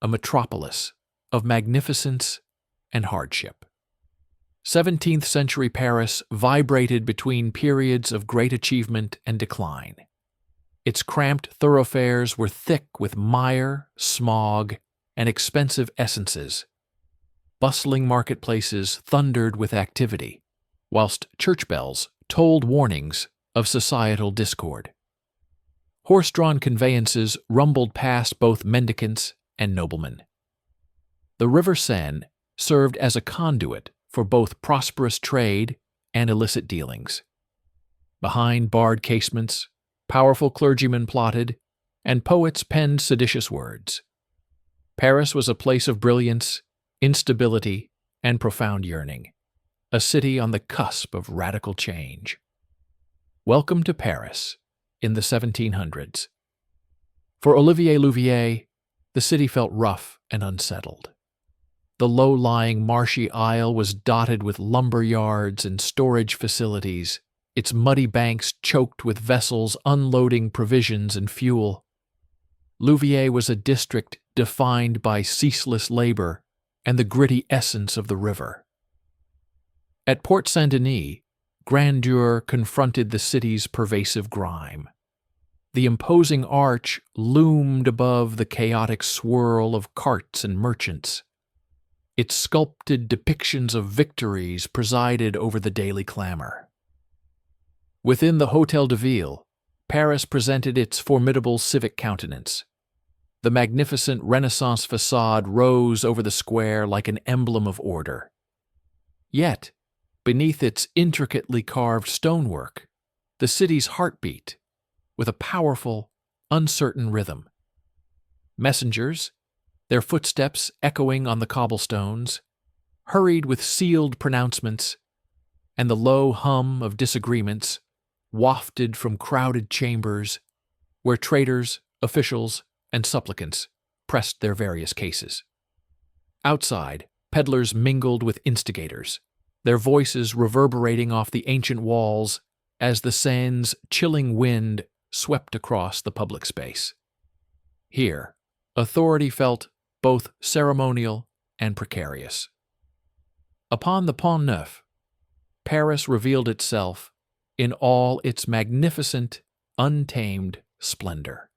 a metropolis of magnificence and hardship. 17th century Paris vibrated between periods of great achievement and decline. Its cramped thoroughfares were thick with mire, smog, and expensive essences. Bustling marketplaces thundered with activity, whilst church bells tolled warnings of societal discord. Horse-drawn conveyances rumbled past both mendicants and noblemen. The River Seine served as a conduit for both prosperous trade and illicit dealings. Behind barred casements, powerful clergymen plotted, and poets penned seditious words. Paris was a place of brilliance, instability, and profound yearning, a city on the cusp of radical change. Welcome to Paris in the 1700s. For Olivier Louvier, the city felt rough and unsettled. The low-lying marshy isle was dotted with lumber yards and storage facilities, its muddy banks choked with vessels unloading provisions and fuel. Louvier was a district defined by ceaseless labor and the gritty essence of the river. At Port Saint-Denis, grandeur confronted the city's pervasive grime. The imposing arch loomed above the chaotic swirl of carts and merchants. Its sculpted depictions of victories presided over the daily clamor. Within the Hôtel de Ville, Paris presented its formidable civic countenance. The magnificent Renaissance facade rose over the square like an emblem of order. Yet, beneath its intricately carved stonework, the city's heart beat with a powerful, uncertain rhythm. Messengers, their footsteps echoing on the cobblestones, hurried with sealed pronouncements, and the low hum of disagreements wafted from crowded chambers where traders, officials, and supplicants pressed their various cases. Outside, peddlers mingled with instigators, their voices reverberating off the ancient walls as the Seine's chilling wind swept across the public space. Here, authority felt both ceremonial and precarious. Upon the Pont Neuf, Paris revealed itself in all its magnificent, untamed splendor.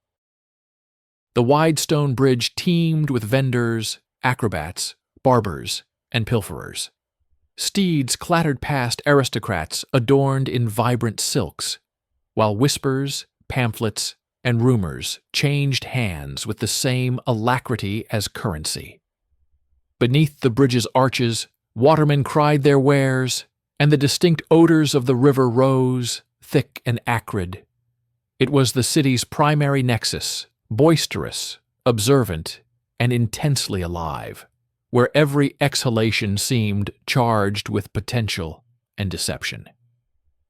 The wide stone bridge teemed with vendors, acrobats, barbers, and pilferers. Steeds clattered past aristocrats adorned in vibrant silks, while whispers, pamphlets, and rumors changed hands with the same alacrity as currency. Beneath the bridge's arches, watermen cried their wares, and the distinct odors of the river rose, thick and acrid. It was the city's primary nexus, boisterous, observant, and intensely alive, where every exhalation seemed charged with potential and deception.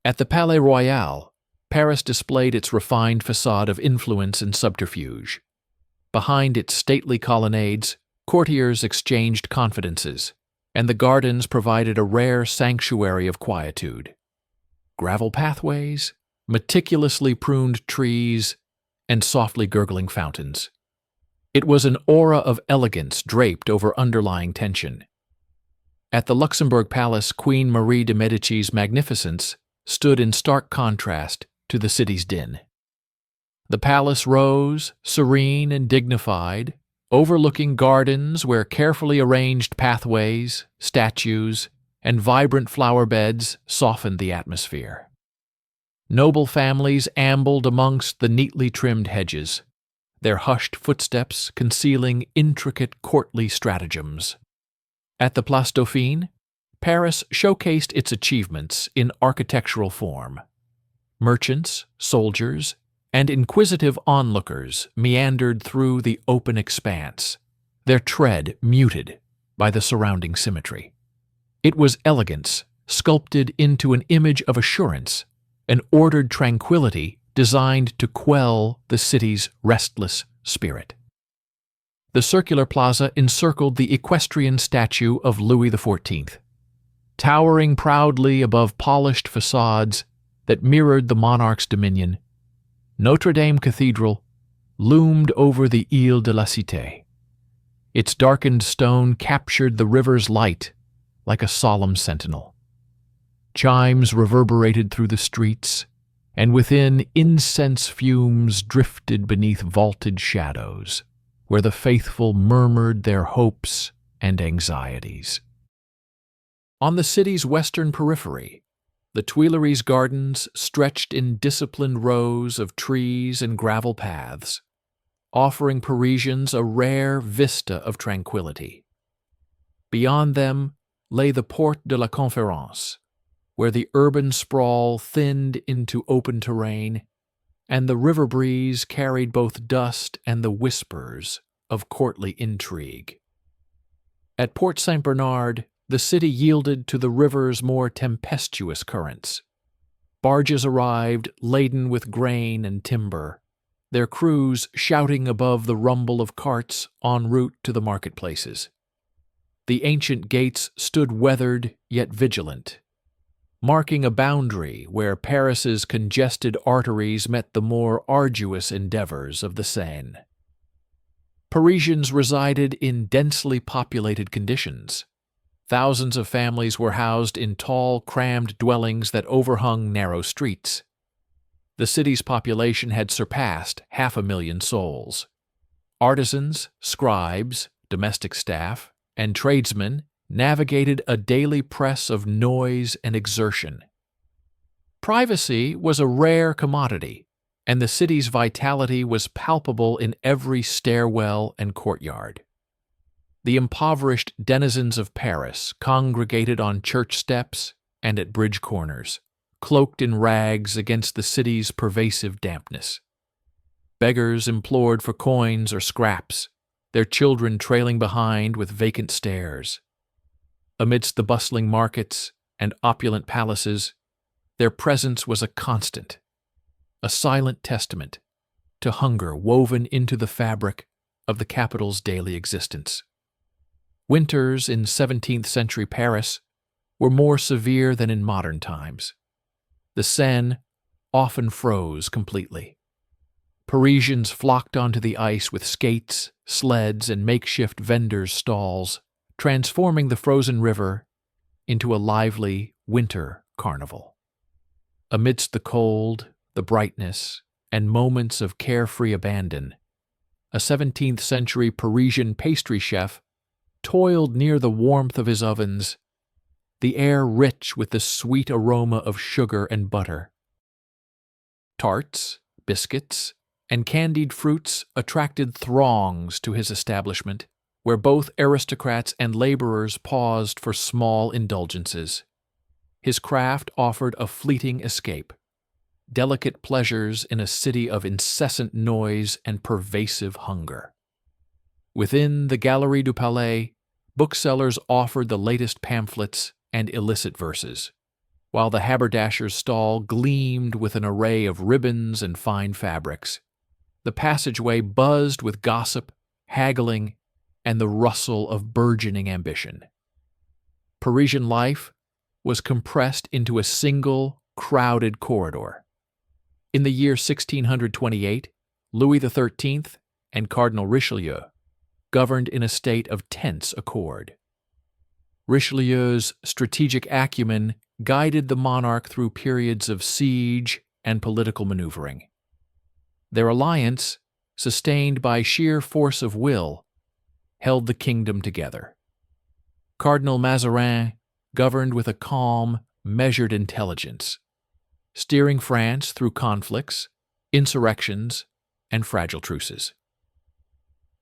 At the Palais Royal, Paris displayed its refined facade of influence and subterfuge. Behind its stately colonnades, courtiers exchanged confidences, and the gardens provided a rare sanctuary of quietude. Gravel pathways, meticulously pruned trees, and softly gurgling fountains. It was an aura of elegance draped over underlying tension. At the Luxembourg Palace, Queen Marie de Médici's magnificence stood in stark contrast to the city's din. The palace rose, serene and dignified, overlooking gardens where carefully arranged pathways, statues, and vibrant flower beds softened the atmosphere. Noble families ambled amongst the neatly trimmed hedges, their hushed footsteps concealing intricate courtly stratagems. At the Place Dauphine, Paris showcased its achievements in architectural form. Merchants, soldiers, and inquisitive onlookers meandered through the open expanse, their tread muted by the surrounding symmetry. It was elegance sculpted into an image of assurance, an ordered tranquility designed to quell the city's restless spirit. The circular plaza encircled the equestrian statue of Louis XIV, towering proudly above polished facades that mirrored the monarch's dominion. Notre Dame Cathedral loomed over the Ile de la Cité, Its darkened stone captured the river's light like a solemn sentinel. Chimes reverberated through the streets, and within incense fumes drifted beneath vaulted shadows, where the faithful murmured their hopes and anxieties. On the city's western periphery, the Tuileries gardens stretched in disciplined rows of trees and gravel paths, offering Parisians a rare vista of tranquility. Beyond them lay the Porte de la Conférence, where the urban sprawl thinned into open terrain, and the river breeze carried both dust and the whispers of courtly intrigue. At Port Saint-Bernard, the city yielded to the river's more tempestuous currents. Barges arrived laden with grain and timber, their crews shouting above the rumble of carts en route to the marketplaces. The ancient gates stood weathered yet vigilant, marking a boundary where Paris's congested arteries met the more arduous endeavors of the Seine. Parisians resided in densely populated conditions. Thousands of families were housed in tall, crammed dwellings that overhung narrow streets. The city's population had surpassed 500,000 souls. Artisans, scribes, domestic staff, and tradesmen navigated a daily press of noise and exertion. Privacy was a rare commodity, and the city's vitality was palpable in every stairwell and courtyard. The impoverished denizens of Paris congregated on church steps and at bridge corners, cloaked in rags against the city's pervasive dampness. Beggars implored for coins or scraps, their children trailing behind with vacant stares. Amidst the bustling markets and opulent palaces, their presence was a constant, a silent testament to hunger woven into the fabric of the capital's daily existence. Winters in 17th-century Paris were more severe than in modern times. The Seine often froze completely. Parisians flocked onto the ice with skates, sleds, and makeshift vendors' stalls, transforming the frozen river into a lively winter carnival. Amidst the cold, the brightness, and moments of carefree abandon, a 17th-century Parisian pastry chef toiled near the warmth of his ovens, the air rich with the sweet aroma of sugar and butter. Tarts, biscuits, and candied fruits attracted throngs to his establishment, where both aristocrats and laborers paused for small indulgences. His craft offered a fleeting escape, delicate pleasures in a city of incessant noise and pervasive hunger. Within the Galerie du Palais, booksellers offered the latest pamphlets and illicit verses, while the haberdasher's stall gleamed with an array of ribbons and fine fabrics. The passageway buzzed with gossip, haggling, and the rustle of burgeoning ambition. Parisian life was compressed into a single, crowded corridor. In the year 1628, Louis XIII and Cardinal Richelieu governed in a state of tense accord. Richelieu's strategic acumen guided the monarch through periods of siege and political maneuvering. Their alliance, sustained by sheer force of will, held the kingdom together. Cardinal Mazarin governed with a calm, measured intelligence, steering France through conflicts, insurrections, and fragile truces.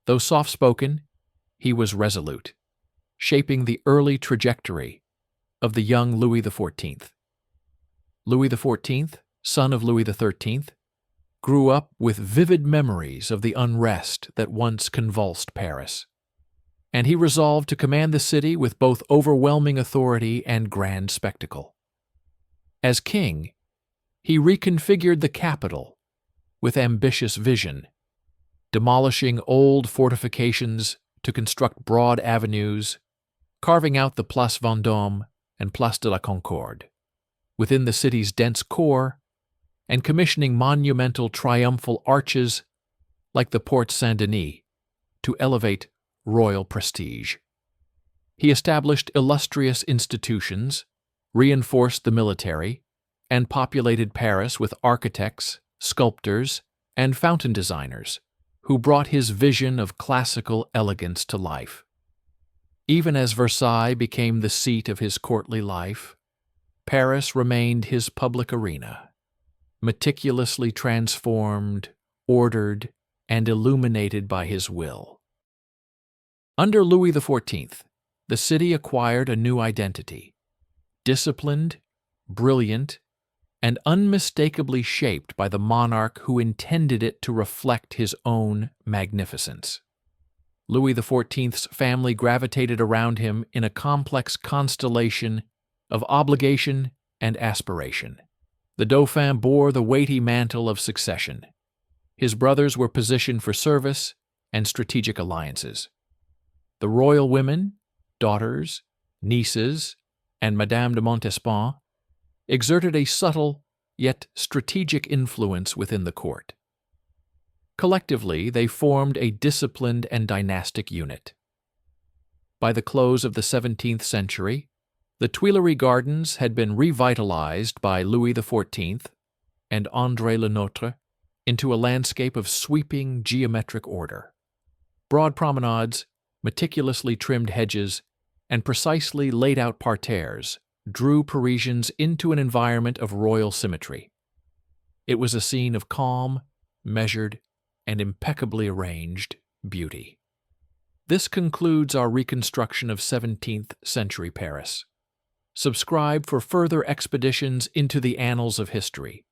Though soft-spoken, he was resolute, shaping the early trajectory of the young Louis XIV. Louis XIV, son of Louis XIII, grew up with vivid memories of the unrest that once convulsed Paris, and he resolved to command the city with both overwhelming authority and grand spectacle. As king, he reconfigured the capital with ambitious vision, demolishing old fortifications to construct broad avenues, carving out the Place Vendôme and Place de la Concorde within the city's dense core, and commissioning monumental triumphal arches like the Port Saint-Denis to elevate royal prestige. He established illustrious institutions, reinforced the military, and populated Paris with architects, sculptors, and fountain designers who brought his vision of classical elegance to life. Even as Versailles became the seat of his courtly life, Paris remained his public arena, meticulously transformed, ordered, and illuminated by his will. Under Louis XIV, the city acquired a new identity, disciplined, brilliant, and unmistakably shaped by the monarch who intended it to reflect his own magnificence. Louis XIV's family gravitated around him in a complex constellation of obligation and aspiration. The Dauphin bore the weighty mantle of succession. His brothers were positioned for service and strategic alliances. The royal women, daughters, nieces, and Madame de Montespan exerted a subtle yet strategic influence within the court. Collectively, they formed a disciplined and dynastic unit. By the close of the 17th century, the Tuileries Gardens had been revitalized by Louis XIV and André Le Nôtre into a landscape of sweeping geometric order. Broad promenades, meticulously trimmed hedges, and precisely laid-out parterres drew Parisians into an environment of royal symmetry. It was a scene of calm, measured, and impeccably arranged beauty. This concludes our reconstruction of 17th century Paris. Subscribe for further expeditions into the annals of history.